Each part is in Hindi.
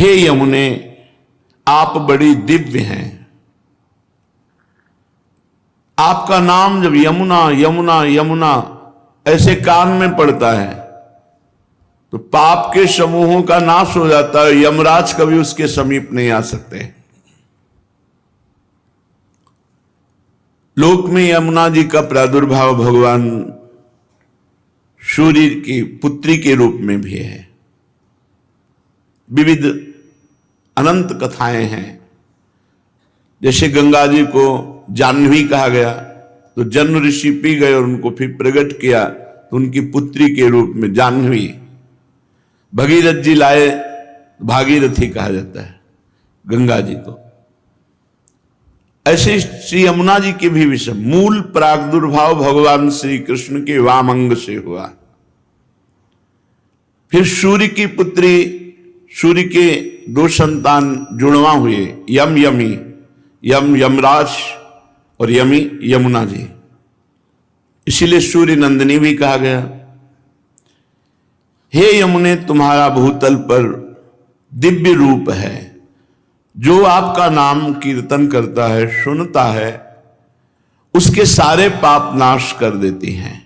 हे यमुने, आप बड़ी दिव्य हैं। आपका नाम जब यमुना यमुना यमुना ऐसे कान में पड़ता है तो पाप के समूहों का नाश हो जाता है, यमराज कभी उसके समीप नहीं आ सकते। लोक में यमुना जी का प्रादुर्भाव भगवान सूर्य की पुत्री के रूप में भी है। विविध अनंत कथाएं हैं। जैसे गंगा जी को जाह्नवी कहा गया तो जन्म ऋषि पी गए और उनको फिर प्रकट किया तो उनकी पुत्री के रूप में जाह्नवी। भगीरथ जी लाए, भागीरथी कहा जाता है गंगा जी को। ऐसे श्री यमुना जी के भी विषय मूल प्रादुर्भाव भगवान श्री कृष्ण के वाम अंग से हुआ। फिर सूर्य की पुत्री, सूर्य के दो संतान जुड़वा हुए, यम यमी, यम यमराज और यमी यमुना जी। इसीलिए सूर्य नंदिनी भी कहा गया। हे यमुने, तुम्हारा भूतल पर दिव्य रूप है। जो आपका नाम कीर्तन करता है, सुनता है, उसके सारे पाप नाश कर देती हैं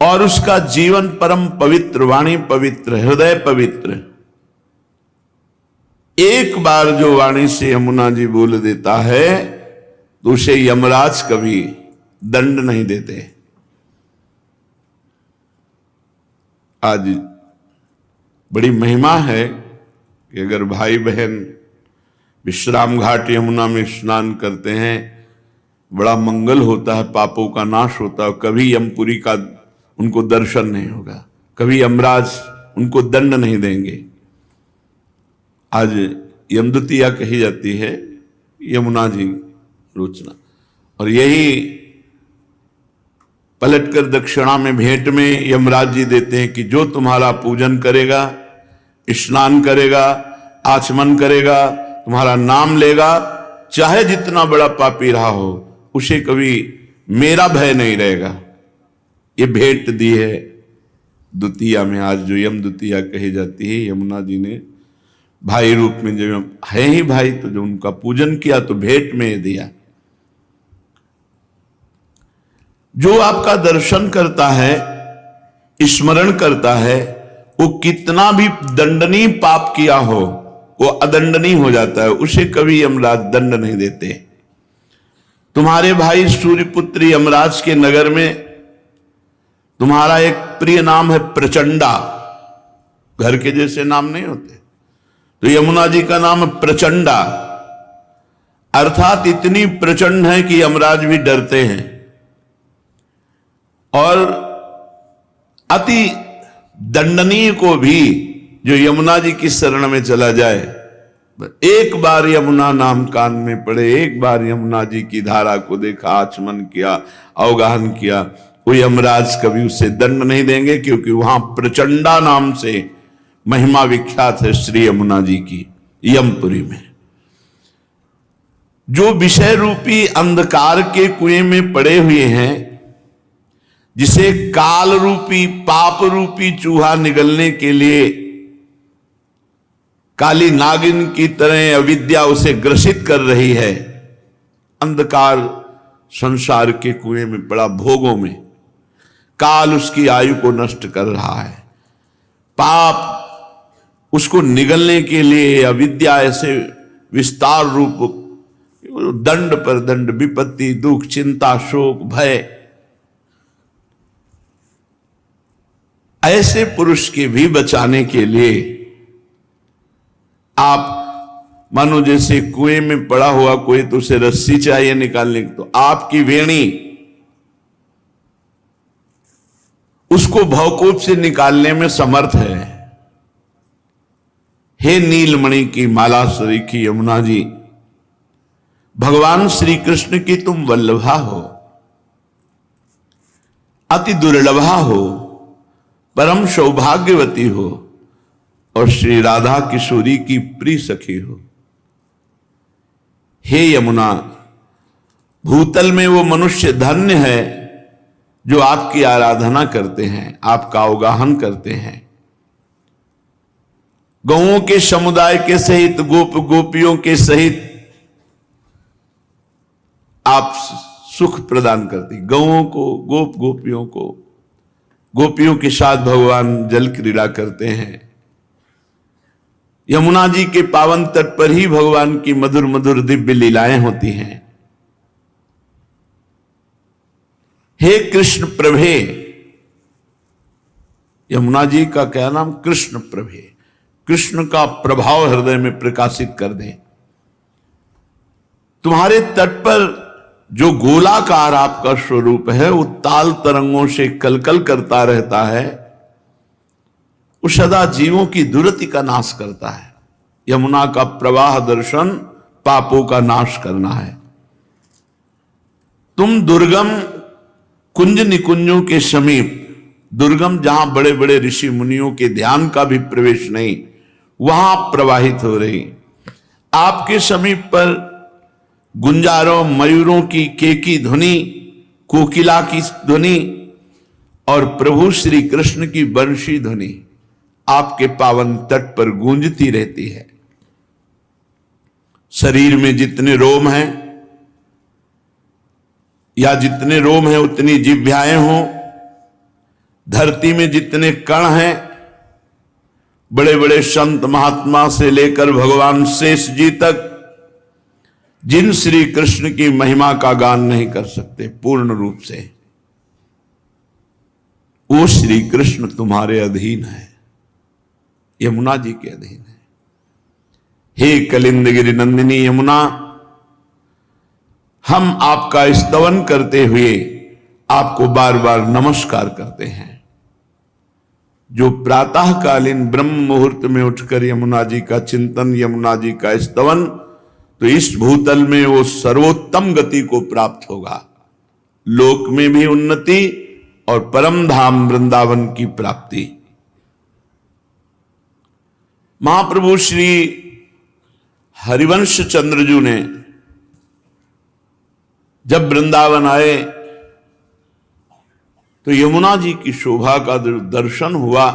और उसका जीवन परम पवित्र, वाणी पवित्र, हृदय पवित्र। एक बार जो वाणी से यमुना जी बोल देता है तो उसे यमराज कभी दंड नहीं देते। आज बड़ी महिमा है कि अगर भाई बहन विश्राम घाट यमुना में स्नान करते हैं, बड़ा मंगल होता है, पापों का नाश होता है। कभी यमपुरी का उनको दर्शन नहीं होगा, कभी यमराज उनको दंड नहीं देंगे। आज यमद्वितीया कही जाती है यमुना जी रोचना, और यही पलटकर दक्षिणा में भेंट में यमराज जी देते हैं कि जो तुम्हारा पूजन करेगा, स्नान करेगा, आचमन करेगा, तुम्हारा नाम लेगा, चाहे जितना बड़ा पापी रहा हो, उसे कभी मेरा भय नहीं रहेगा। ये भेंट दी है द्वितीया में। आज जो यम द्वितीया कही जाती है, यमुना जी ने भाई रूप में, जो है ही भाई, तो जो उनका पूजन किया तो भेंट में दिया। जो आपका दर्शन करता है, स्मरण करता है, वो कितना भी दंडनीय पाप किया हो वो अदंडनीय हो जाता है, उसे कभी यमराज दंड नहीं देते। तुम्हारे भाई सूर्यपुत्र यमराज के नगर में तुम्हारा एक प्रिय नाम है प्रचंडा। घर के जैसे नाम नहीं होते, तो यमुना जी का नाम है प्रचंडा, अर्थात इतनी प्रचंड है कि यमराज भी डरते हैं। और अति दंडनीय को भी जो यमुना जी की शरण में चला जाए, एक बार यमुना नाम कान में पड़े, एक बार यमुना जी की धारा को देखा, आचमन किया, अवगाहन किया, वो यमराज कभी उसे दंड नहीं देंगे, क्योंकि वहां प्रचंडा नाम से महिमा विख्यात है श्री यमुना जी की यमपुरी में। जो विषय रूपी अंधकार के कुएं में पड़े हुए हैं, जिसे काल रूपी पाप रूपी चूहा निगलने के लिए काली नागिन की तरह अविद्या उसे ग्रसित कर रही है, अंधकार संसार के कुएं में पड़ा, भोगों में काल उसकी आयु को नष्ट कर रहा है। पाप उसको निगलने के लिए अविद्या ऐसे विस्तार रूप दंड पर दंड, विपत्ति, दुख, चिंता, शोक, भय, ऐसे पुरुष के भी बचाने के लिए आप मानो जैसे कुएं में पड़ा हुआ कोई, तो उसे रस्सी चाहिए निकालने की, तो आपकी वेणी उसको भवकूप से निकालने में समर्थ है। हे नीलमणि की माला सरीखी यमुना जी, भगवान श्री कृष्ण की तुम वल्लभा हो, अति दुर्लभा हो, परम सौभाग्यवती हो और श्री राधा किशोरी की प्रिय सखी हो। हे यमुना, भूतल में वो मनुष्य धन्य है जो आपकी आराधना करते हैं, आपका अवगाहन करते हैं। गौओं के समुदाय के सहित, गोप गोपियों के सहित आप सुख प्रदान करती। गौओं को, गोप गोपियों को, गोपियों के साथ भगवान जल क्रीड़ा करते हैं। यमुना जी के पावन तट पर ही भगवान की मधुर मधुर दिव्य लीलाएं होती हैं। हे कृष्ण प्रभे, यमुना जी का क्या नाम? कृष्ण प्रभे। कृष्ण का प्रभाव हृदय में प्रकाशित कर दें। तुम्हारे तट पर जो गोलाकार आपका स्वरूप है वो ताल तरंगों से कलकल करता रहता है, वो सदा जीवों की दुर्गति का नाश करता है। यमुना का प्रवाह दर्शन पापों का नाश करना है। तुम दुर्गम कुंज निकुंजों के समीप, दुर्गम जहां बड़े बड़े ऋषि मुनियों के ध्यान का भी प्रवेश नहीं, वहां प्रवाहित हो रही। आपके समीप पर गुंजारों, मयूरों की केकी ध्वनि, कोकिला की ध्वनि और प्रभु श्री कृष्ण की बंशी ध्वनि आपके पावन तट पर गूंजती रहती है। शरीर में जितने रोम हैं, या जितने रोम हैं उतनी जिह्वाएं हों, धरती में जितने कण हैं, बड़े बड़े संत महात्मा से लेकर भगवान शेष जी तक जिन श्री कृष्ण की महिमा का गान नहीं कर सकते पूर्ण रूप से, वो श्री कृष्ण तुम्हारे अधीन है, यमुना जी के अधीन है। हे कलिंदगिरि नंदिनी यमुना, हम आपका स्तवन करते हुए आपको बार बार नमस्कार करते हैं। जो प्रातःकालीन ब्रह्म मुहूर्त में उठकर यमुना जी का चिंतन, यमुना जी का स्तवन, तो इस भूतल में वो सर्वोत्तम गति को प्राप्त होगा, लोक में भी उन्नति और परम धाम वृंदावन की प्राप्ति। महाप्रभु श्री हरिवंश चंद्रजू ने जब वृंदावन आए तो यमुना जी की शोभा का दर्शन हुआ।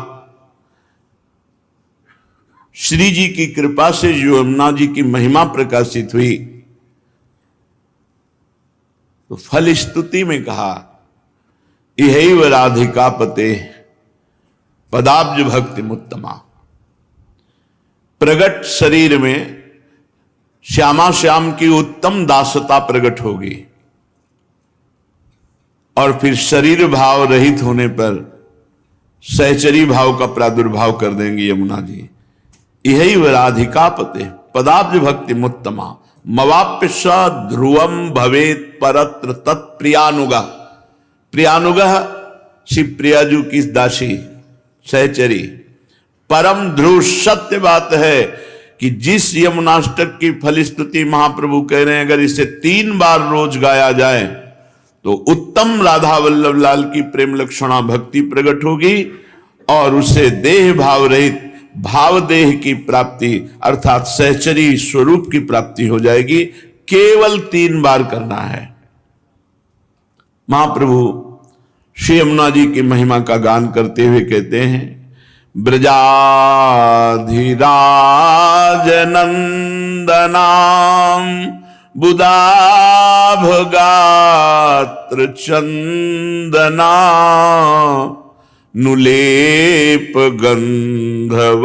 श्री जी की कृपा से जो यमुना जी की महिमा प्रकाशित हुई, तो फल स्तुति में कहा, इहैव राधिका पते पदाब्ज भक्ति मुत्तमा। प्रगट शरीर में श्यामा श्याम की उत्तम दासता प्रकट होगी और फिर शरीर भाव रहित होने पर सहचरी भाव का प्रादुर्भाव कर देंगी यमुना जी। यही राधिका पते पदाब्ज भक्ति मुत्तमा मवाप्य स ध्रुवम भवेत परत्र तत्प्रियानुगा। प्रियानुगा श्री प्रियाजू की दासी सहचरी। परम ध्रुव सत्य बात है कि जिस यमुनाष्टक की फलस्तुति महाप्रभु कह रहे हैं, अगर इसे 3 बार रोज गाया जाए तो उत्तम राधा वल्लभ लाल की प्रेम लक्षणा भक्ति प्रकट होगी और उसे देह भाव रहित भाव देह की प्राप्ति अर्थात सहचरी स्वरूप की प्राप्ति हो जाएगी। केवल 3 बार करना है। महाप्रभु श्री यमुना जी की महिमा का गान करते हुए कहते हैं, ब्रजाधिराज नंदनाम बुदाभ गात्र चंदना नुलेप गंधवाहिनी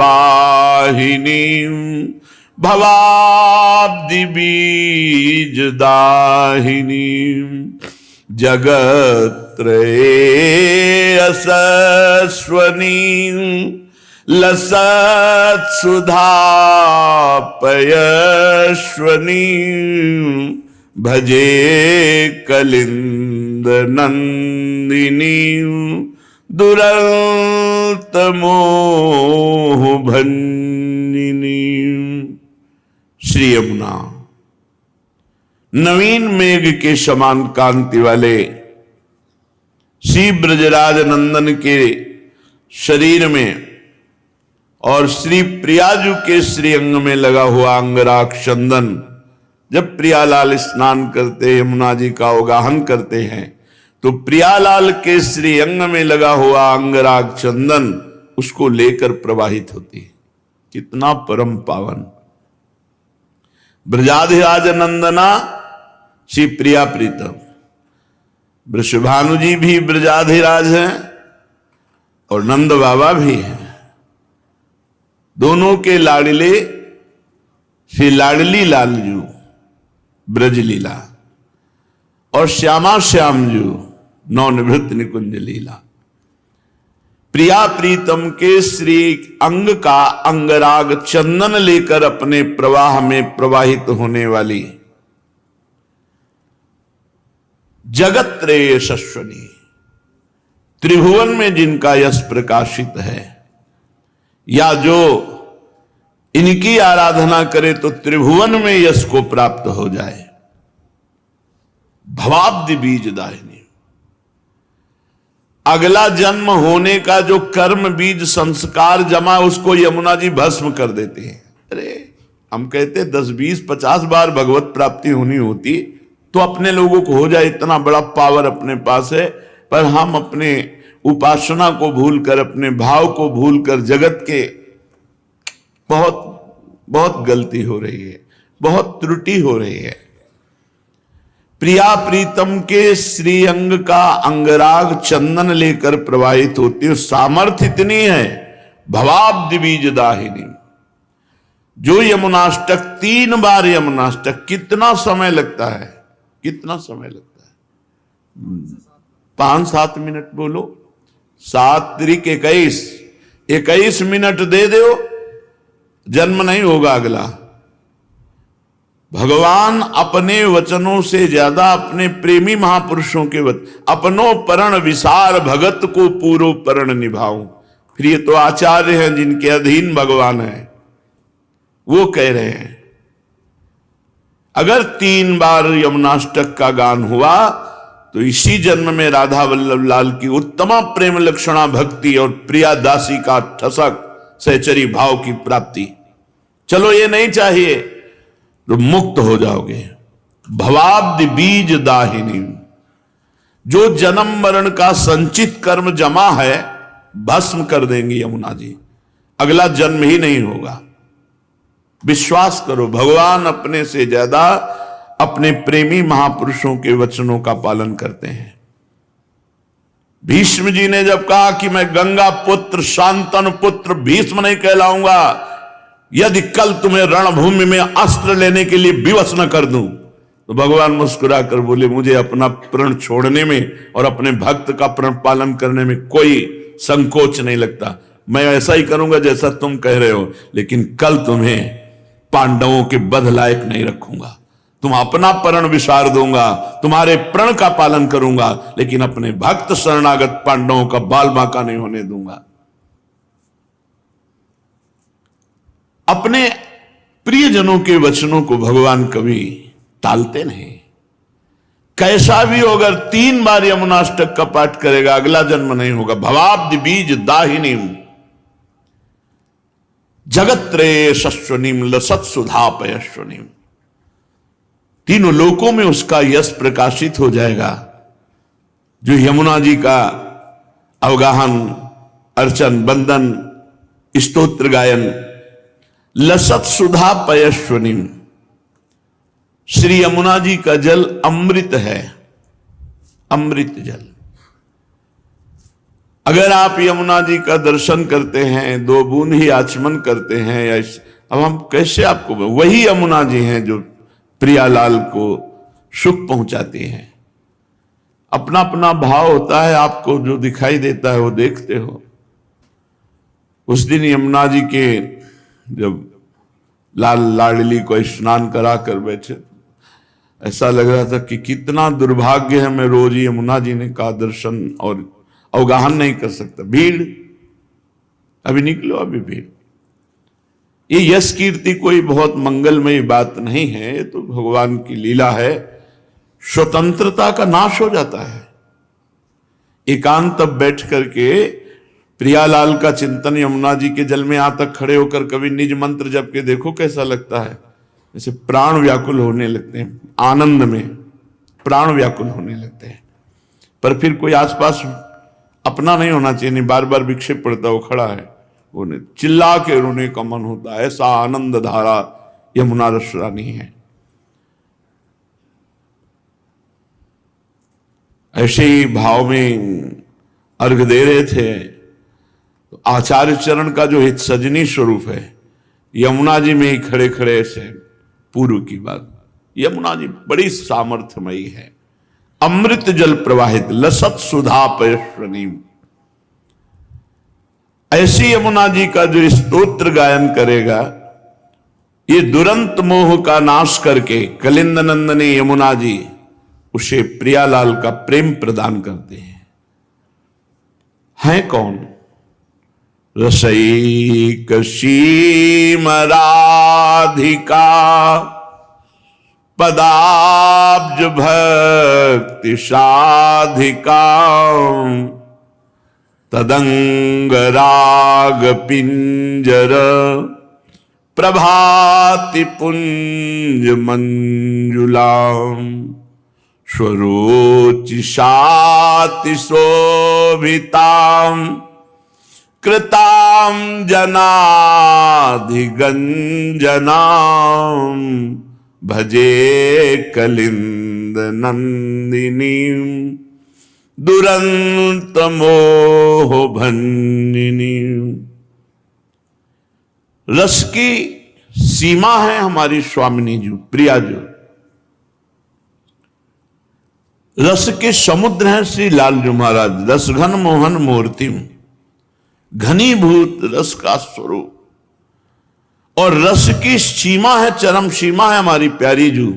भवाब्दि बीज दाहिनी जगत्रये असस्वनी लसत सुधा पयस्वनी भजे कलिंद नंदिनी दुरंत मोह भंजिनी। श्री यमुना नवीन मेघ के समान कांति वाले श्री ब्रजराज नंदन के शरीर में और श्री प्रियाजू के श्री अंग में लगा हुआ अंगराग चंदन, जब प्रियालाल स्नान करते यमुना जी का अवगाहन करते हैं तो प्रियालाल के श्री अंग में लगा हुआ अंगराग चंदन उसको लेकर प्रवाहित होती है। कितना परम पावन। ब्रजाधिराज नंदना श्री प्रिया प्रीतम, वृषभानु जी भी ब्रजाधिराज हैं और नंद बाबा भी हैं। दोनों के लाडले श्री लाडली लालजू ब्रज लीला और श्यामा श्यामजू नवनिवृत्त निकुंज लीला। प्रिया प्रीतम के श्री अंग का अंगराग चंदन लेकर अपने प्रवाह में प्रवाहित होने वाली जगत त्रय यशस्वनी, त्रिभुवन में जिनका यश प्रकाशित है, या जो इनकी आराधना करे तो त्रिभुवन में यश को प्राप्त हो जाए। भवाब्दि बीज दाहिनी, अगला जन्म होने का जो कर्म बीज संस्कार जमा उसको यमुना जी भस्म कर देते हैं। अरे हम कहते 10, 20, 50 बार भगवत प्राप्ति होनी होती तो अपने लोगों को हो जाए, इतना बड़ा पावर अपने पास है, पर हम अपने उपासना को भूलकर, अपने भाव को भूलकर जगत के बहुत गलती हो रही है, बहुत त्रुटि हो रही है। प्रिया प्रीतम के श्री अंग का अंगराग चंदन लेकर प्रवाहित होती है। सामर्थ्य इतनी है, भवाब्दि बीज दाहिनी। जो यमुनाष्टक 3 बार यमुनाष्टक, कितना समय लगता है, कितना समय लगता है? 5-7 मिनट बोलो, 7 त्रिक 21 मिनट दे दो, जन्म नहीं होगा अगला। भगवान अपने वचनों से ज्यादा अपने प्रेमी महापुरुषों के वचन, अपनो परण विसार भगत को पूरो परण निभाओ। फिर ये तो आचार्य हैं जिनके अधीन भगवान है, वो कह रहे हैं अगर 3 बार यमुनाष्टक का गान हुआ तो इसी जन्म में राधा वल्लभ लाल की उत्तमा प्रेम लक्षणा भक्ति और प्रिया दासी का ठसक सहचरी भाव की प्राप्ति। चलो ये नहीं चाहिए तो मुक्त हो जाओगे। भवाब्दि बीज दाहिनी, जो जन्म मरण का संचित कर्म जमा है भस्म कर देंगी यमुना जी, अगला जन्म ही नहीं होगा। विश्वास करो, भगवान अपने से ज्यादा अपने प्रेमी महापुरुषों के वचनों का पालन करते हैं। भीष्म जी ने जब कहा कि मैं गंगा पुत्र शांतनु पुत्र भीष्म नहीं कहलाऊंगा यदि कल तुम्हें रणभूमि में अस्त्र लेने के लिए विवश न कर दूं, तो भगवान मुस्कुराकर बोले मुझे अपना प्रण छोड़ने में और अपने भक्त का प्रण पालन करने में कोई संकोच नहीं लगता। मैं ऐसा ही करूंगा जैसा तुम कह रहे हो, लेकिन कल तुम्हें पांडवों के बध लायक नहीं रखूंगा। तुम अपना प्रण विसार दूंगा, तुम्हारे प्रण का पालन करूंगा, लेकिन अपने भक्त शरणागत पांडवों का बाल बांका नहीं होने दूंगा। अपने प्रियजनों के वचनों को भगवान कभी टालते नहीं। कैसा भी हो, अगर 3 बार यमुनाष्टक का पाठ करेगा अगला जन्म नहीं होगा। भवाब्दि बीज दाहिनी जगत्त्रय यशस्वनीम लसत सुधा पयस्वनीम, तीनों लोकों में उसका यश प्रकाशित हो जाएगा। जो यमुना जी का अवगाहन, अर्चन, बंदन, स्तोत्र गायन, लसत सुधा पयस्वनीम, श्री यमुना जी का जल अमृत है, अमृत जल। अगर आप यमुना जी का दर्शन करते हैं, 2 बूंद ही आचमन करते हैं, या अब हम कैसे आपको, वही यमुना जी हैं जो प्रियालाल को सुख पहुंचाती हैं। अपना अपना भाव होता है, आपको जो दिखाई देता है वो देखते हो। उस दिन यमुना जी के जब लाल लाडली को स्नान करा कर बैठे, ऐसा लग रहा था कि कितना दुर्भाग्य है, मैं रोज यमुना जी ने का दर्शन और अवगाहन नहीं कर सकता। भीड़, अभी निकलो, अभी भीड़। ये यश कीर्ति कोई बहुत मंगलमयी बात नहीं है, ये तो भगवान की लीला है। स्वतंत्रता का नाश हो जाता है। एकांत तब बैठ करके प्रियालाल का चिंतन यमुना जी के जल में यहां तक खड़े होकर कभी निज मंत्र जप के देखो, कैसा लगता है। जैसे प्राण व्याकुल होने लगते हैं, आनंद में प्राण व्याकुल होने लगते हैं। पर फिर कोई आसपास अपना नहीं होना चाहिए, नहीं बार बार विक्षेप पड़ता, वो खड़ा है, उन्हें चिल्ला के रोने का मन होता है। ऐसा आनंद धारा यमुना रस रानी है। ऐसे ही भाव में अर्घ दे रहे थे तो आचार्य चरण का जो हित सजनी स्वरूप है यमुना जी में ही खड़े खड़े ऐसे पूर्व की बात। यमुना जी बड़ी सामर्थ्यमयी है, अमृत जल प्रवाहित लसत सुधा पयस्वनी। ऐसी यमुना जी का जो स्तोत्र गायन करेगा ये दुरंत मोह का नाश करके कलिंद नंदनी यमुना जी उसे प्रियालाल का प्रेम प्रदान करते हैं कौन? रसैक सीम राधिका पदाब्ज भक्ति साधिका तदंग राग पिंजर प्रभाति पुंज मंजुलाम स्वरोचिषाति शोभिताम कृताम जनाधिगंजनाम भजे कलिंद नंदिनी दुरंत मोह भंजिनी। रस की सीमा है हमारी स्वामिनी जी, प्रिया जी। रस के समुद्र हैं श्री लालजू महाराज। रस घन मोहन मूर्ति, घनीभूत रस का स्वरूप। और रस की सीमा है, चरम सीमा है हमारी प्यारी जू।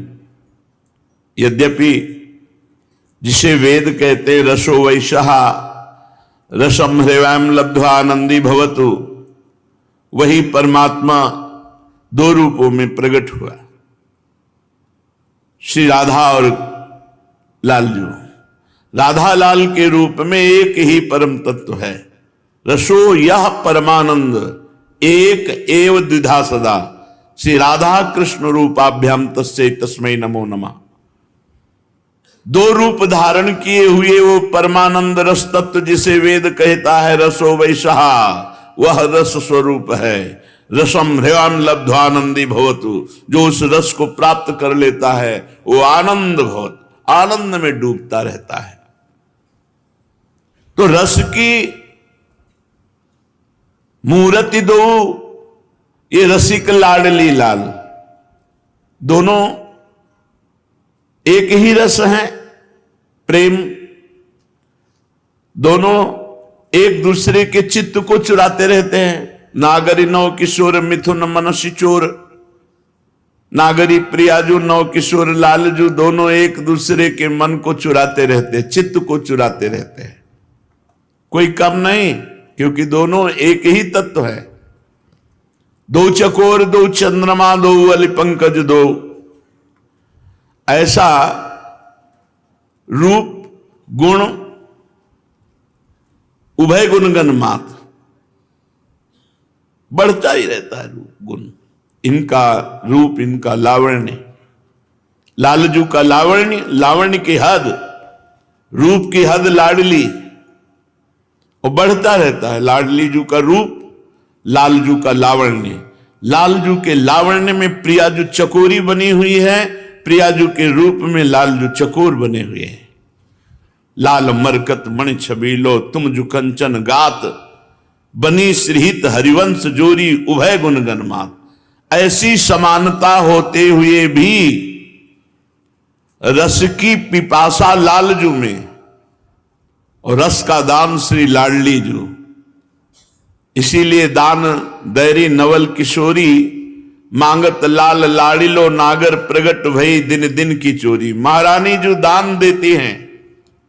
यद्यपि जिसे वेद कहते रसो वैशः रसम हृवयम लब्ध्वा आनंदी भवतु, वही परमात्मा दो रूपों में प्रकट हुआ, श्री राधा और लालजू। राधा लाल के रूप में एक ही परम तत्व है। रसो यह परमानंद एक एव द्विधा सदा, श्री राधा कृष्ण रूपाभ्याम तस्यै तस्मै नमो नमः। दो रूप धारण किए हुए वो परमानंद रस तत्व जिसे वेद कहता है रसो वैशः, वह रस स्वरूप है। रसम हृवान लब्ध्वानंदी भवतु, जो उस रस को प्राप्त कर लेता है वो आनंद भवत, आनंद में डूबता रहता है। तो रस की मूर्ति दो, ये रसिक लाडली लाल, दोनों एक ही रस है, प्रेम। दोनों एक दूसरे के चित्त को चुराते रहते हैं। नागरी नव किशोर मिथुन मनसी चोर, नागरी प्रियाजू नव किशोर लालजू, दोनों एक दूसरे के मन को चुराते रहते, चित्त को चुराते रहते हैं। कोई कम नहीं, क्योंकि दोनों एक ही तत्व है। दो चकोर दो चंद्रमा दो अली पंकज दो, ऐसा रूप गुण उभय गुणगण मात्र बढ़ता ही रहता है। रूप गुण, इनका रूप, इनका लावण्य, लालजू का लावण्य, लावण्य की हद, रूप की हद लाडली, और बढ़ता रहता है। लाडली जू का रूप, लालजू का लावण्य। लालजू के लावण्य में प्रियाजू चकोरी बनी हुई है, प्रियाजू के रूप में लालजू चकोर बने हुए हैं। लाल मरकत मणि छबीलो तुम जु कंचन गात, बनी श्रीहित हरिवंश जोरी उभय गुणगण मात। ऐसी समानता होते हुए भी रस की पिपासा लालजू में और रस का दान श्री लाडली जू। इसीलिए दान दैरी नवल किशोरी, मांगत लाल लाडिलो नागर प्रगट भई दिन दिन की चोरी। महारानी जो दान देती हैं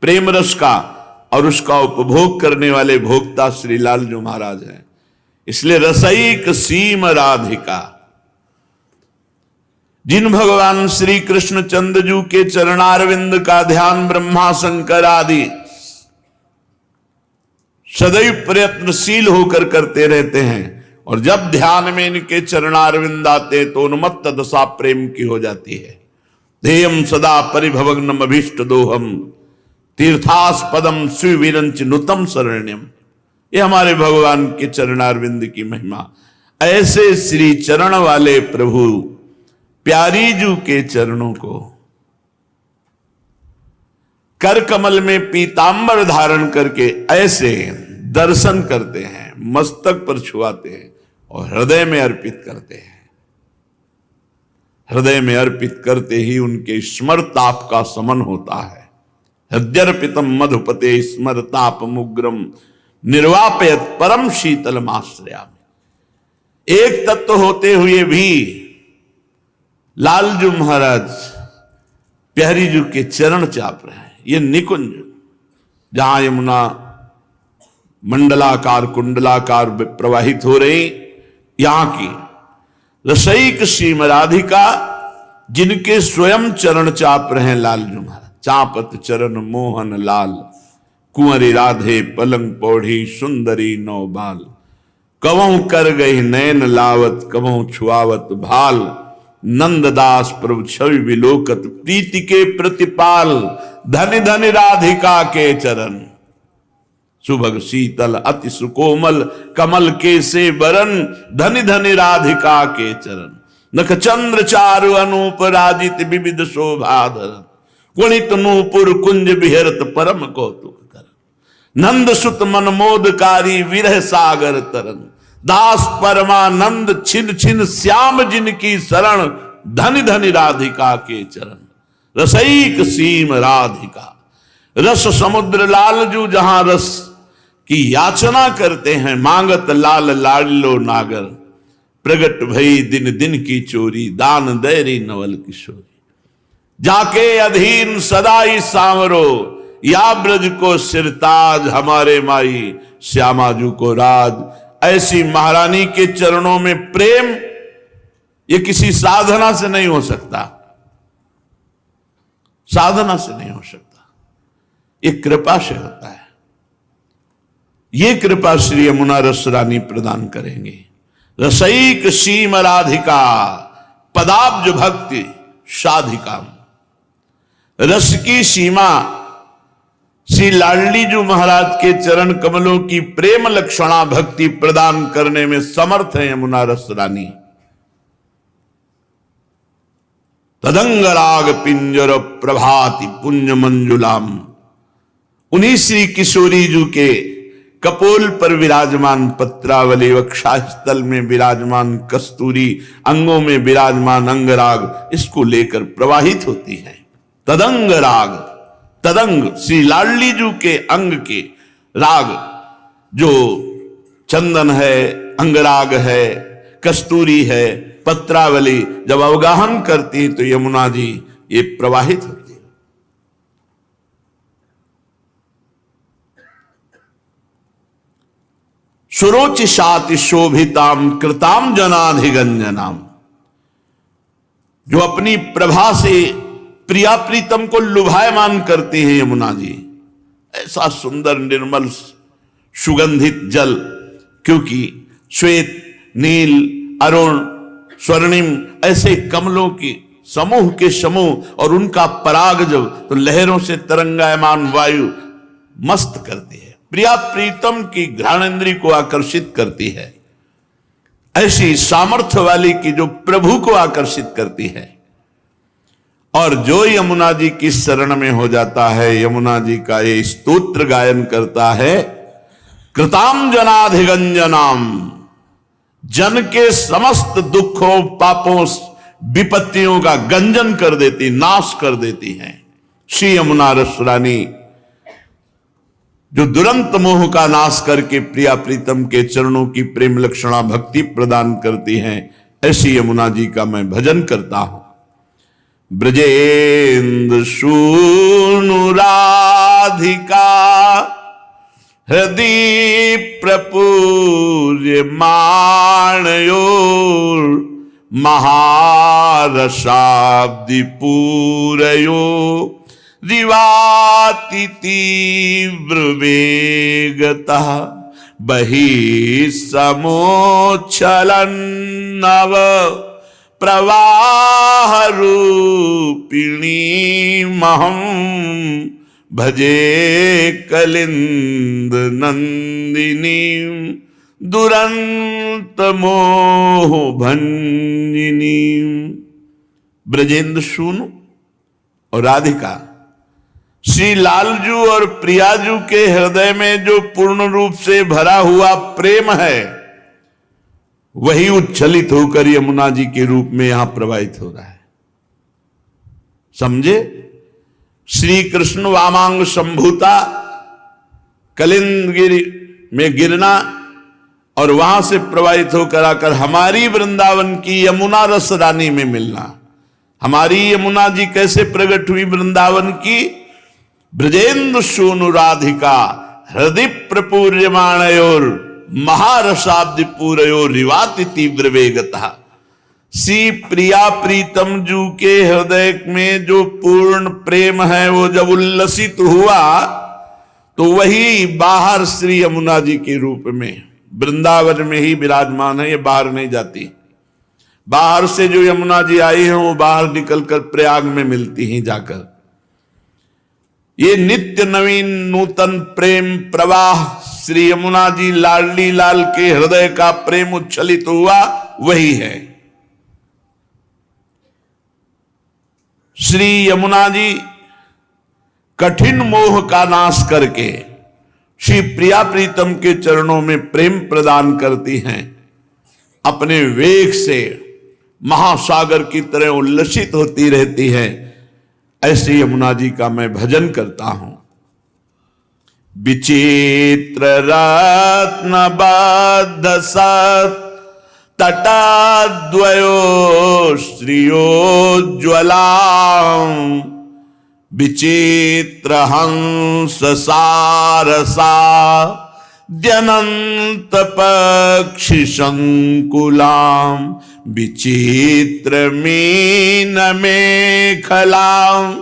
प्रेम रस का, और उसका उपभोग करने वाले भोक्ता श्री लालजू महाराज हैं। इसलिए रसैक सीम राधिका, जिन भगवान श्री कृष्ण चंद्रजू के चरणारविंद का ध्यान ब्रह्मा शंकर आदि सदैव प्रयत्नशील होकर करते रहते हैं, और जब ध्यान में इनके चरणारविंद आते तो उन्मत्त दशा प्रेम की हो जाती है। ध्येयम सदा परिभवग्नम अभीष्ट दोहम, तीर्थास्पदम स्विविरंच नुतम शरण्यम। ये हमारे भगवान के चरणारविंद की महिमा। ऐसे श्री चरण वाले प्रभु प्यारी जू के चरणों को कर कमल में पीतांबर धारण करके ऐसे दर्शन करते हैं, मस्तक पर छुआते हैं और हृदय में अर्पित करते हैं। हृदय में अर्पित करते ही उनके स्मरताप का समन होता है। हृदयर्पितम मधुपते स्मरताप मुग्रम निर्वापयत परम शीतलमाश्रयामि। एक तत्व होते हुए भी लालजू महाराज प्यारी जू के चरण चाप रहे हैं। ये निकुंज जहां यमुना मंडलाकार कुंडलाकार प्रवाहित हो रही, यहां की रसईक श्रीम राधिका जिनके स्वयं चरण चाप रहे हैं लालजू महाराज। चापत चरण मोहन लाल, कुंवरी राधे पलंग पौढ़ी सुंदरी नौ बाल। कवों कर गई नैन लावत, कवों छुआवत भाल। नंददास प्रभु छवि विलोकत, प्रीति के प्रतिपाल। धनि धनि राधिका के चरण, सुभग शीतल अति सुकोमल। कमल के से बरन, धनि धनि राधिका के चरण। नख चंद्र चारु अनूप राजित, विविध शोभाधरन। गुणित नूपुर कुंज विहरत, परम कौतुक करन। नंद सुत मन मोदकारी, विरह सागर तरन। दास परमानंद छिन छिन, श्याम जिनकी शरण। धनि धनि राधिका के चरण। रसईक सीम राधिका, रस समुद्र लालजू जहां रस की याचना करते हैं। मांगत लाल लाडलो नागर, प्रगट भई दिन दिन की चोरी। दान दैरी नवल किशोरी, जाके अधीन सदाई सांवरो। या ब्रज को सिरताज, हमारे माई श्यामाजू को राज। ऐसी महारानी के चरणों में प्रेम, ये किसी साधना से नहीं हो सकता, साधना से नहीं हो सकता, ये कृपा से होता है। ये कृपा श्री यमुना रस रानी प्रदान करेंगे। रसईक सीम राधिका, पदाब्ज भक्ति साधिका। रस की सीमा श्री लाडली जू महाराज के चरण कमलों की प्रेम लक्षणा भक्ति प्रदान करने में समर्थ है यमुना रस रानी। तदंग राग पिंजर प्रभाति पुंज मंजुलाम। उन्हीं श्री किशोरी जू के कपोल पर विराजमान पत्रावली, वक्षस्थल में विराजमान कस्तूरी, अंगों में विराजमान अंगराग, इसको लेकर प्रवाहित होती है। तदंग राग, तदंग श्री लाडली जू के अंग के राग, जो चंदन है, अंगराग है, कस्तूरी है, पत्रावली, जब अवगाहन करती तो यमुना जी ये प्रवाहित होती है। सुरोचिषाति शोभिताम कृताम जनाधिगंजनाम। जो अपनी प्रभा से प्रिया प्रीतम को लुभायमान करती है यमुना जी। ऐसा सुंदर निर्मल सुगंधित जल, क्योंकि श्वेत नील अरुण स्वर्णिम ऐसे कमलों की समूह के समूह, और उनका पराग जब तो लहरों से तरंगायमान वायु मस्त करती है, प्रिया प्रीतम की घ्राणेंद्री को आकर्षित करती है। ऐसी सामर्थ्य वाली की जो प्रभु को आकर्षित करती है। और जो यमुना जी की शरण में हो जाता है, यमुना जी का ये स्तोत्र गायन करता है, कृताम जनाधिगंजनाम, जन के समस्त दुखों पापों विपत्तियों का गंजन कर देती, नाश कर देती हैं श्री यमुना रस रानी, जो दुरंत मोह का नाश करके प्रिया प्रीतम के चरणों की प्रेम लक्षणा भक्ति प्रदान करती हैं। ऐसी यमुना जी का मैं भजन करता हूं। ब्रजेंद्र सूनु राधिका, हृदय प्रपूर्य माणयोर। महारसाब्दि पूरयो, रिवाति तीव्र वेगतः। बहि समोच्छलन नव प्रवाह रूपिणी महम। भजे कलिंद नंदिनी दुरंत मोह भंजिनी। ब्रजेंद्र सूनु और राधिका, श्री लालजू और प्रियाजू के हृदय में जो पूर्ण रूप से भरा हुआ प्रेम है, वही उच्छलित होकर यमुना जी के रूप में यहां प्रवाहित हो रहा है। समझे? श्री कृष्ण वामांग संभूता कलिंद गिरी में गिरना और वहां से प्रवाहित होकर आकर हमारी वृंदावन की यमुना रस रानी में मिलना। हमारी यमुना जी कैसे प्रकट हुई वृंदावन की? ब्रजेंद्र सूनु राधिका हृदय प्रपूर्यमाणयोर महारसाब्दि पूरयोर रिवाति तीव्र वेगता। सी प्रिया प्रीतम जू के हृदय में जो पूर्ण प्रेम है, वो जब उल्लसित हुआ तो वही बाहर श्री यमुना जी के रूप में वृंदावन में ही विराजमान है। ये बाहर नहीं जाती। बाहर से जो यमुना जी आई है वो बाहर निकलकर प्रयाग में मिलती हैं जाकर। ये नित्य नवीन नूतन प्रेम प्रवाह श्री यमुना जी लाडली लाल के हृदय का प्रेम उच्छलित हुआ, वही है। श्री यमुना जी कठिन मोह का नाश करके श्री प्रिया प्रीतम के चरणों में प्रेम प्रदान करती हैं। अपने वेग से महासागर की तरह उल्लसित होती रहती है। ऐसे यमुना जी का मैं भजन करता हूं। विचित्र रत्न बद्ध सत तटाद्वयो श्रियोज्ज्वला विचित्र हंस सारसा द्यनंत पक्षी संकुलाम विचित्र मीन मेखलाम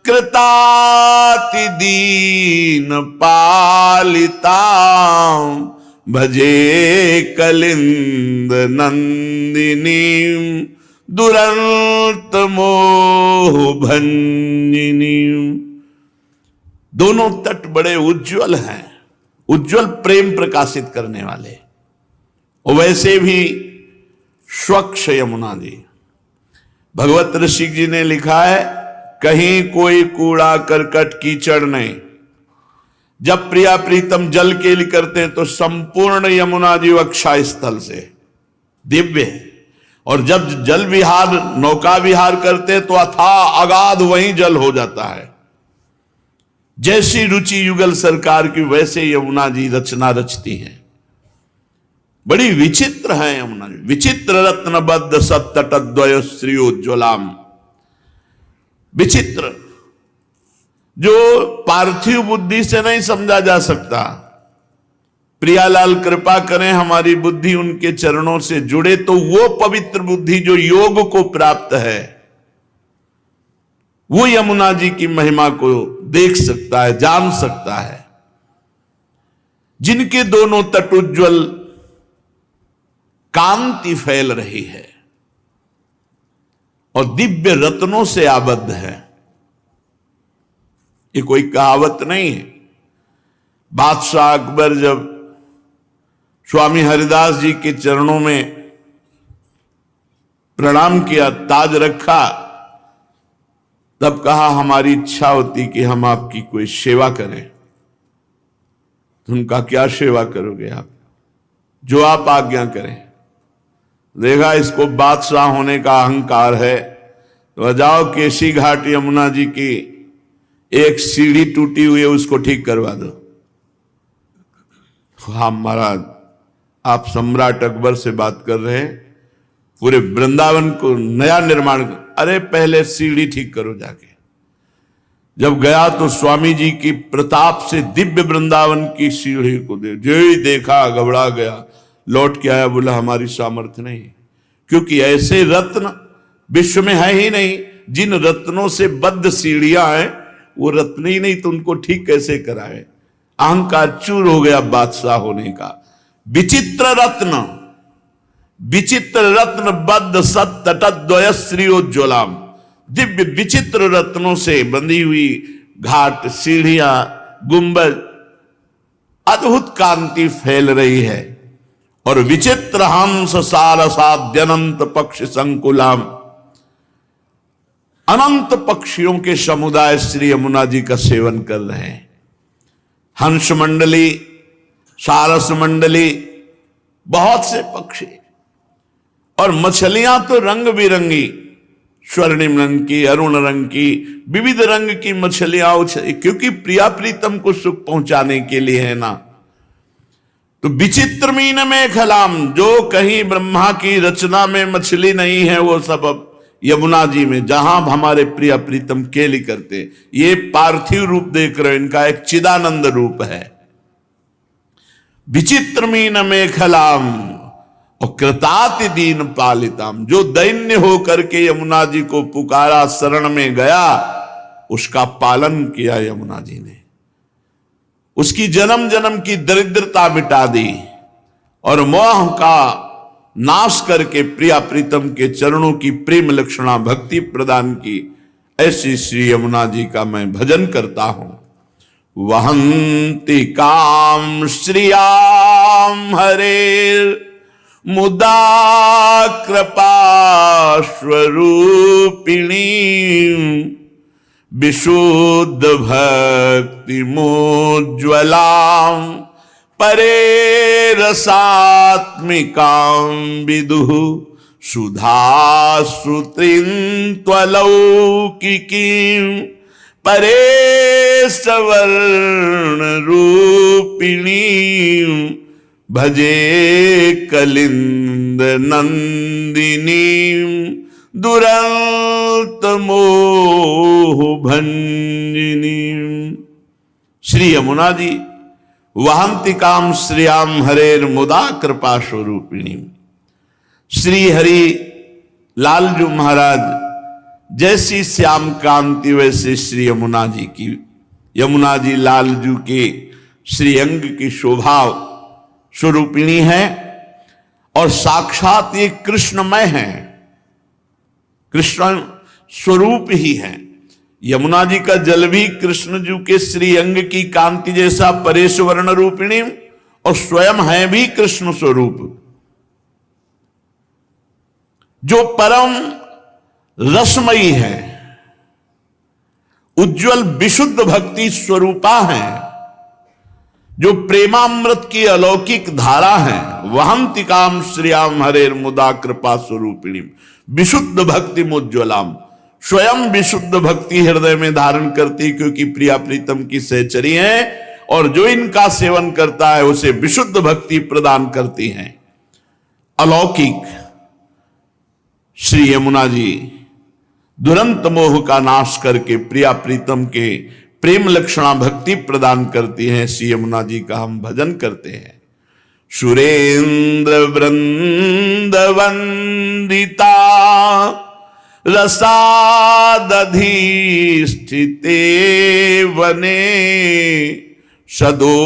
कृताति दीन पालिताम भजे कलिंद नंदिनी दुरंत मोह भंजिनी। दोनों तट बड़े उज्जवल हैं, उज्जवल प्रेम प्रकाशित करने वाले। और वैसे भी स्वच्छ यमुना जी, भगवत ऋषि जी ने लिखा है, कहीं कोई कूड़ा करकट कीचड़ नहीं। जब प्रिया प्रीतम जल के लिए करते हैं तो संपूर्ण यमुना जी वक्षा स्थल से दिव्य है। और जब जल विहार नौका विहार करते तो अथाह अगाध वहीं जल हो जाता है। जैसी रुचि युगल सरकार की वैसे यमुना जी रचना रचती हैं। बड़ी विचित्र है यमुना जी। विचित्र रत्न बद्ध सत्तटद्वय श्रियोज्ज्वलाम। विचित्र जो पार्थिव बुद्धि से नहीं समझा जा सकता। प्रियालाल कृपा करें हमारी बुद्धि उनके चरणों से जुड़े तो वो पवित्र बुद्धि जो योग को प्राप्त है, वो यमुना जी की महिमा को देख सकता है, जान सकता है। जिनके दोनों तट उज्ज्वल कांति फैल रही है और दिव्य रत्नों से आबद्ध है। ये कोई कहावत नहीं है। बादशाह अकबर जब स्वामी हरिदास जी के चरणों में प्रणाम किया, ताज रखा, तब कहा हमारी इच्छा होती कि हम आपकी कोई सेवा करें। तो उनका क्या सेवा करोगे आप? जो आप आज्ञा करें। देखा इसको बादशाह होने का अहंकार है, तो जाओ केसी घाट यमुना जी की एक सीढ़ी टूटी हुई है, उसको ठीक करवा दो। हाँ महाराज, आप सम्राट अकबर से बात कर रहे हैं, पूरे वृंदावन को नया निर्माण। अरे पहले सीढ़ी ठीक करो जाके। जब गया तो स्वामी जी की प्रताप से दिव्य वृंदावन की सीढ़ी को जो ही देखा घबरा गया, लौट के आया, बोला हमारी सामर्थ्य नहीं। क्योंकि ऐसे रत्न विश्व में है ही नहीं। जिन रत्नों से बद्ध सीढ़ियां हैं वो रत्न ही नहीं, तो उनको ठीक कैसे कराए? अहंकार चूर हो गया बादशाह होने का। विचित्र रत्न, विचित्र रत्न बद्ध सत्तटद्वय श्रियोज्ज्वलाम। दिव्य विचित्र रत्नों से बंधी हुई घाट, सीढ़ियां, गुंबद, अद्भुत कांति फैल रही है। और विचित्र हंस सारसाद्यनंत पक्ष संकुलाम, अनंत पक्षियों के समुदाय श्री यमुना जी का सेवन कर रहे हैं। हंस मंडली, सारस मंडली, बहुत से पक्षी, और मछलियां तो रंग बिरंगी, स्वर्णिम रंग की, अरुण रंग की, विविध रंग की मछलियां, क्योंकि प्रिया प्रीतम को सुख पहुंचाने के लिए है ना। तो विचित्र मीन में खलाम, जो कहीं ब्रह्मा की रचना में मछली नहीं है, वो सब अब यमुना जी में, जहां हमारे प्रिया प्रीतम केली करते। ये पार्थिव रूप देख रहे हो, इनका एक चिदानंद रूप है। विचित्र मीन में खलाम और कृताति दीन पालिताम, जो दैन्य होकर के यमुना जी को पुकारा, शरण में गया, उसका पालन किया यमुना जी ने, उसकी जन्म जन्म की दरिद्रता मिटा दी और मोह का नाश करके प्रिया प्रीतम के चरणों की प्रेम लक्षणा भक्ति प्रदान की। ऐसी श्री यमुना जी का मैं भजन करता हूं। वहंति काम श्रियाम हरे मुदा कृपा स्वरूपिणी, विशुद्ध भक्ति मोज्ज्वलाम परे रसात्मिकां विदुः सुधा सुत्रिंत्वलौकिकीं परे सवर्ण रूपिणीं भजे कलिंद नंदिनीं दुरंत मोह भंजिनीं। श्री यमुना जी वहंतिकाम श्रियाम हरेर मुदा कृपा स्वरूपिणी। श्री हरि लालजू महाराज जैसी श्याम कांति, वैसे श्री यमुना जी की, यमुना जी लालजू के श्री अंग की शोभा स्वरूपिणी है और साक्षात ये कृष्णमय है, कृष्ण स्वरूप ही है। यमुना जी का जल भी कृष्ण जी के श्री अंग की कांति जैसा परेशवर्ण रूपिणी और स्वयं है भी कृष्ण स्वरूप, जो परम रसमयी है, उज्जवल विशुद्ध भक्ति स्वरूपा है, जो प्रेमामृत की अलौकिक धारा है। वहंतिकाम श्रियाम हरेर मुदा कृपा स्वरूपिणी विशुद्ध भक्ति मुज्ज्वलाम, स्वयं विशुद्ध भक्ति हृदय में धारण करती, क्योंकि प्रिया प्रीतम की सहचरी है और जो इनका सेवन करता है उसे विशुद्ध भक्ति प्रदान करती हैं। अलौकिक श्री यमुना जी दुरंत मोह का नाश करके प्रिया प्रीतम के प्रेम लक्षणा भक्ति प्रदान करती हैं। श्री यमुना जी का हम भजन करते हैं। सुरेंद्र वृंद वंदिता रसादधीष्ठिते वने सदोपलब्ध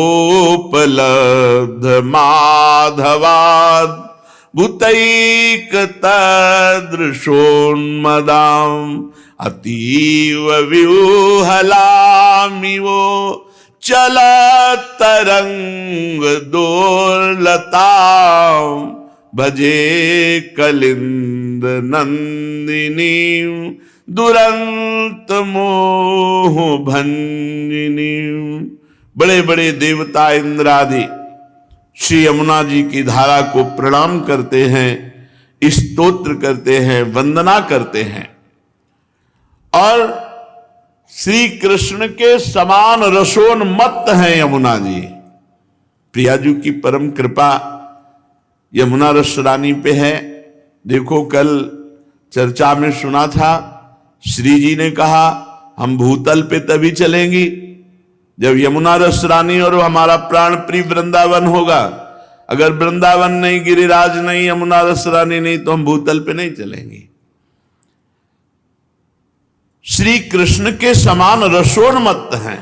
माधवाद भूतैक तदृशोन्मदाम अतीव व्यूहलामिवो चलतरंग दोर्लताम भजे कलिंद नंदिनी दुरंत मोह भंजिनी। बड़े बड़े देवता इंद्रादि श्री यमुना जी की धारा को प्रणाम करते हैं, स्तोत्र करते हैं, वंदना करते हैं और श्री कृष्ण के समान रसोन्मत्त हैं यमुना जी। प्रियाजू की परम कृपा यमुना रस रानी पे है। देखो कल चर्चा में सुना था, श्री जी ने कहा हम भूतल पे तभी चलेंगी जब यमुना रस रानी और हमारा प्राण प्रिय वृंदावन होगा। अगर वृंदावन नहीं, गिरिराज नहीं, यमुना रस रानी नहीं, तो हम भूतल पे नहीं चलेंगे। श्री कृष्ण के समान रसोन्मत्त हैं।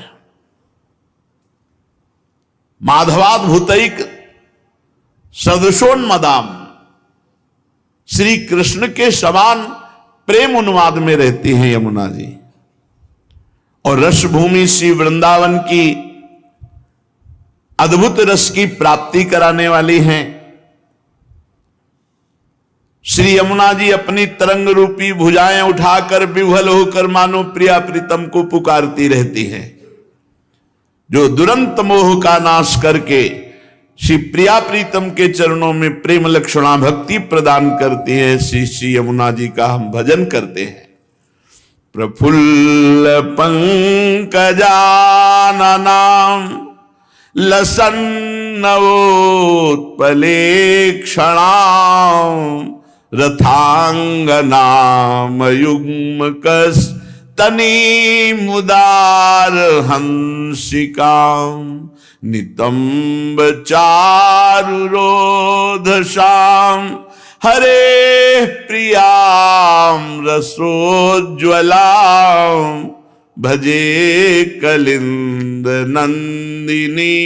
माधवाद भूतैक सदृशोन्मदाम, श्री कृष्ण के समान प्रेम उन्माद में रहती हैं यमुना जी। और रस भूमि श्री वृंदावन की अद्भुत रस की प्राप्ति कराने वाली हैं। श्री यमुना जी अपनी तरंग रूपी भुजाएं उठाकर विह्वल होकर मानो प्रिया प्रीतम को पुकारती रहती हैं, जो दुरंत मोह का नाश करके श्री प्रिया प्रीतम के चरणों में प्रेम लक्षणा भक्ति प्रदान करती है। श्री यमुना जी का हम भजन करते हैं। प्रफुल्ल पंकजाननां लसन्नवोत्पलेक्षणां रथांगनामयुग्मकस् तनीमुदार हंसिकां नितंब चारुरोधशां हरे प्रियां रसोज्ज्वलां भजे कलिंद नंदिनी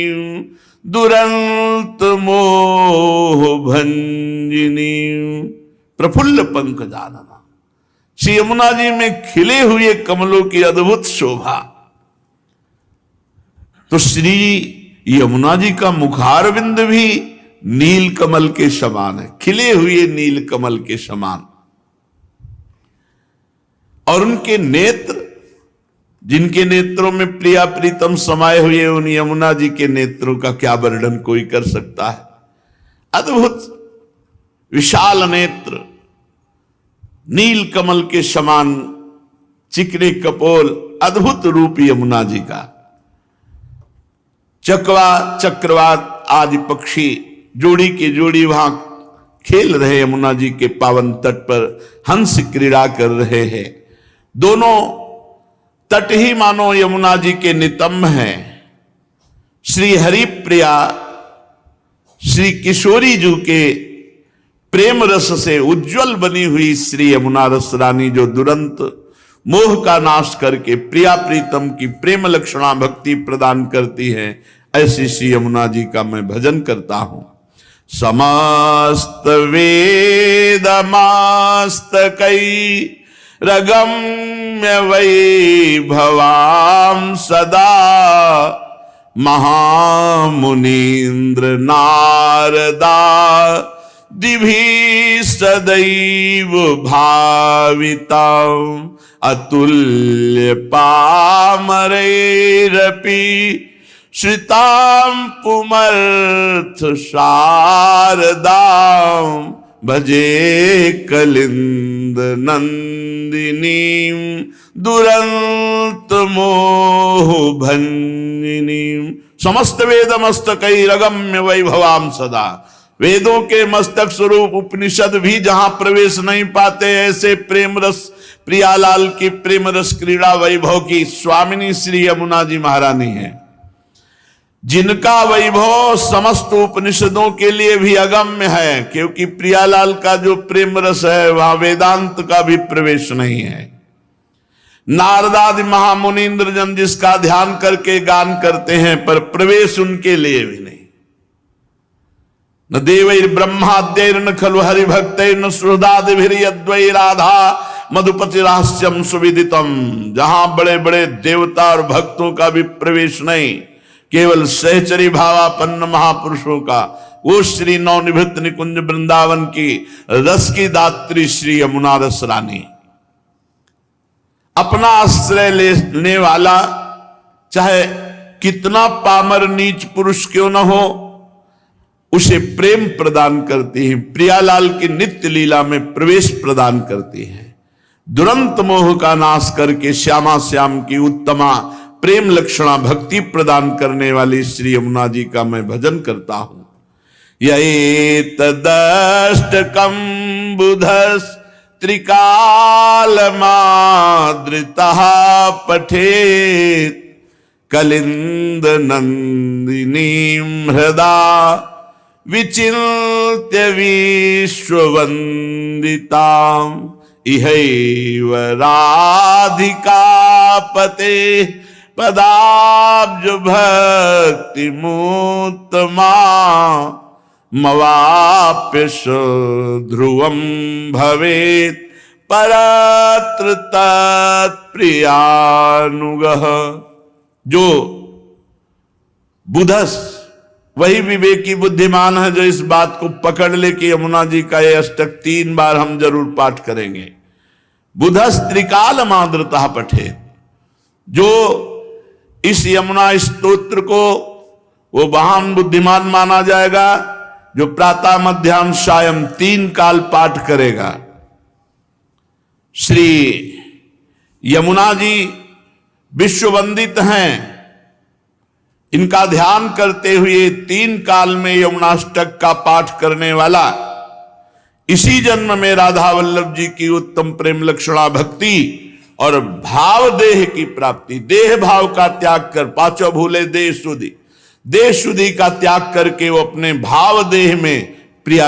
दुरंत मोह भंजिनी। प्रफुल्ल पंकजानना, श्री यमुना जी में खिले हुए कमलों की अद्भुत शोभा। तो श्री यमुना जी का मुखारविंद भी नील कमल के समान है, खिले हुए नील कमल के समान। और उनके नेत्र, जिनके नेत्रों में प्रिया प्रीतम समाये हुए, उन यमुना जी के नेत्रों का क्या वर्णन कोई कर सकता है। अद्भुत विशाल नेत्र, नील कमल के समान चिकने कपोल, अद्भुत रूप यमुना जी का। चकवा चक्रवात आदि पक्षी जोड़ी के जोड़ी वहां खेल रहे, यमुना जी के पावन तट पर हंस क्रीड़ा कर रहे हैं। दोनों तट ही मानो यमुना जी के नितंब हैं। श्री हरिप्रिया श्री किशोरी जी के प्रेम रस से उज्जवल बनी हुई श्री यमुना रस रानी, जो दुरंत मोह का नाश करके प्रिया प्रीतम की प्रेम लक्षणा भक्ति प्रदान करती है, ऐसी श्री यमुना जी का मैं भजन करता हूं। समस्त वेद मस्तकै रगम्य वैभवां सदा महामुनीन्द्र नारदा दिभि सदैव भाविता अतुल्य पामरैरपि श्रितां पुमर्थ शारदां भजे कलिंद नंदिनीं दुरंत मोह भंजिनीं। समस्त वेद मस्तकै रगम्य वैभवां सदा, वेदों के मस्तक स्वरूप उपनिषद भी जहां प्रवेश नहीं पाते, ऐसे प्रेम रस प्रियालाल की प्रेम रस क्रीड़ा वैभव की स्वामिनी श्री यमुना जी महारानी है, जिनका वैभव समस्त उपनिषदों के लिए भी अगम्य है, क्योंकि प्रियालाल का जो प्रेम रस है वहां वेदांत का भी प्रवेश नहीं है। नारदादि महामुनीन्द्र जन जिसका ध्यान करके गान करते हैं, पर प्रवेश उनके लिए भी नहीं। न देवैर ब्रह्माद्यैर्न खलु हरिभक्तैर्न सुहृदादिभिर्यद्वै राधा मधुपति रहस्यम सुविदितम। जहां बड़े बड़े देवता और भक्तों का भी प्रवेश नहीं, केवल सहचरी भावापन्न महापुरुषों का, वो श्री नवनिभृत निकुंज वृंदावन की रस की दात्री श्री यमुना रस रानी। अपना आश्रय लेने वाला चाहे कितना पामर नीच पुरुष क्यों न हो, उसे प्रेम प्रदान करती है, प्रियालाल की नित्य लीला में प्रवेश प्रदान करती है। दुरंत मोह का नाश करके श्यामा श्याम की उत्तमा प्रेम लक्षणा भक्ति प्रदान करने वाली श्री यमुना जी का मैं भजन करता हूं। यैतदष्टकं बुधस् त्रिकालमादृतः पठेत् कलिंद नंदिनीं हृदा विचिन्त्य विश्ववन्दितां इहैव राधिकापते पदाब्ज भक्ति मूत्तमा मवाप्य ध्रुवं भवेत् परत्र तत्प्रियानुगः। जो बुधस, वही विवेकी बुद्धिमान है जो इस बात को पकड़ ले कि यमुना जी का ये अष्टक 3 बार हम जरूर पाठ करेंगे। बुधस त्रिकाल माद्रता पठे, जो इस यमुना स्तोत्र को वो महान बुद्धिमान माना जाएगा जो प्रातः मध्याह्न सायं 3 काल पाठ करेगा। श्री यमुना जी विश्ववंदित हैं, इनका ध्यान करते हुए 3 काल में यमुनाष्टक का पाठ करने वाला इसी जन्म में राधा वल्लभ जी की उत्तम प्रेम लक्षणा भक्ति और भाव देह की प्राप्ति, देह भाव का त्याग कर, पांचों भूले देह शुद्धि, देह शुद्धि का त्याग करके वो अपने भाव देह में